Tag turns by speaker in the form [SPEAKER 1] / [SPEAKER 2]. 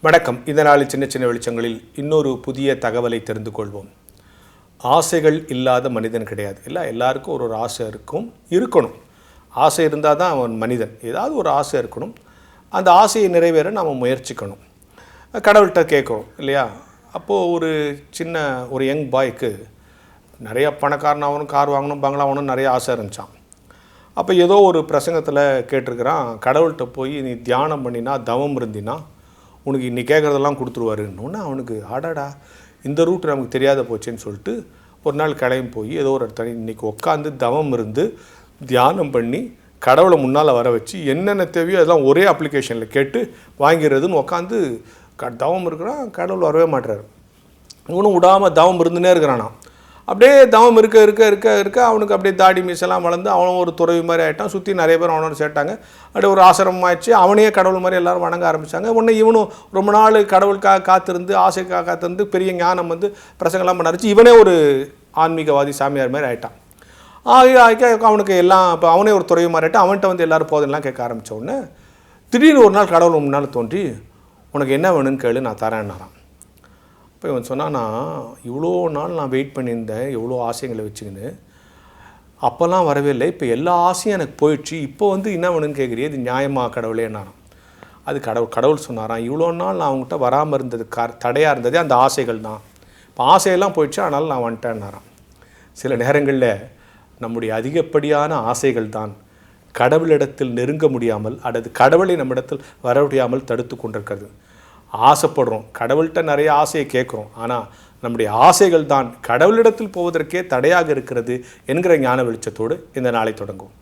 [SPEAKER 1] வணக்கம். இந்த நாளில் சின்ன சின்ன வெளிச்சங்களில் இன்னொரு புதிய தகவலை தெரிந்து கொள்வோம். ஆசைகள் இல்லாத மனிதன் கிடையாது. எல்லாருக்கும் ஒரு ஆசை இருக்கணும். ஆசை இருந்தால் தான் அவன் மனிதன். ஏதாவது ஒரு ஆசை இருக்கணும். அந்த ஆசையை நிறைவேற நாம் முயற்சிக்கணும். கடவுள்கிட்ட கேட்குறோம் இல்லையா? அப்போது ஒரு யங் பாய்க்கு நிறைய பணக்காரன் ஆகணும், கார் வாங்கணும், பங்களா வாங்கணும் நிறைய ஆசை இருந்துச்சான். அப்போ ஏதோ ஒரு பிரசங்கத்தில் கேட்டிருக்கிறான், கடவுள்கிட்ட போய் நீ தியானம் பண்ணினா, தவம் இருந்தினா உனக்கு இன்னி கேட்குறதெல்லாம் கொடுத்துருவாருன்னு. அவனுக்கு ஆடாடா இந்த ரூட் நமக்கு தெரியாத போச்சேன்னு சொல்லிட்டு ஒரு நாள் கிளம்பி போய் ஏதோ ஒரு இடத்துல இன்றைக்கி உட்காந்து தவம் இருந்து தியானம் பண்ணி கடவுளை முன்னால் வர வச்சு என்னென்ன தேவையோ அதெல்லாம் ஒரே அப்ளிகேஷனில் கேட்டு வாங்கிறதுன்னு உட்காந்து தவம் இருக்கிறான். கடவுள் வரவே மாட்டுறாரு. இவனும் விடாமல் தவம் இருந்துனே இருக்கிறானா. அப்படியே தவம் இருக்க அவனுக்கு அப்படியே தாடி மீசெல்லாம் வளர்ந்து அவனும் ஒரு துறவி மாதிரி ஆகிட்டான். சுற்றி நிறைய பேர் அவனோட சேர்த்தாங்க. அப்படியே ஒரு ஆசிரமம் ஆயிடுச்சு. அவனையே கடவுள் மாதிரி எல்லோரும் வணங்க ஆரம்பித்தாங்க. உடனே இவனும் ரொம்ப நாள் கடவுளுக்காக காத்திருந்து ஆசைக்காக காத்திருந்து பெரிய ஞானம் பிரசங்கெல்லாம் பண்ண இவனே ஒரு ஆன்மீகவாதி சாமியார் மாதிரி ஆகிட்டான். அவனுக்கு எல்லாம் இப்போ அவனே ஒரு துறவி மாதிரி ஆகிட்டான். அவன்கிட்ட எல்லோரும் போதெல்லாம் கேட்க ஆரம்பித்த உடனே திடீர்னு ஒரு நாள் கடவுள் முன்னால் தோன்றி உனக்கு என்ன வேணும்னு கேளு நான் தரேன்னாரான். இப்போ இவன் சொன்னால் நான் இவ்வளோ நாள் நான் வெயிட் பண்ணியிருந்தேன் எவ்வளோ ஆசைங்களை வச்சுக்கின்னு, அப்போல்லாம் வரவே இல்லை, இப்போ எல்லா ஆசையும் எனக்கு போயிடுச்சு, இப்போ என்ன வேணும்னு கேட்குறியே, இது நியாயமா கடவுளே என்னாராம். அது கடவுள் சொன்னாராம், இவ்வளோ நாள் நான் அவங்ககிட்ட வராமல் இருந்தது தடையாக இருந்ததே அந்த ஆசைகள் தான், இப்போ ஆசையெல்லாம் போயிடுச்சு அதனால் நான் வந்துட்டேன்னாராம். சில நேரங்களில் நம்முடைய அதிகப்படியான ஆசைகள் தான் கடவுளிடத்தில் நெருங்க முடியாமல் அல்லது கடவுளை நம்மிடத்தில் வர முடியாமல் தடுத்து கொண்டிருக்கிறது. ஆசைப்படுறோம், கடவுள்கிட்ட நிறைய ஆசையை கேட்குறோம், ஆனால் நம்முடைய ஆசைகள் தான் கடவுளிடத்தில் போவதற்கே தடையாக இருக்கிறது என்கிற ஞான வெளிச்சத்தோடு இந்த நாளை தொடங்கும்.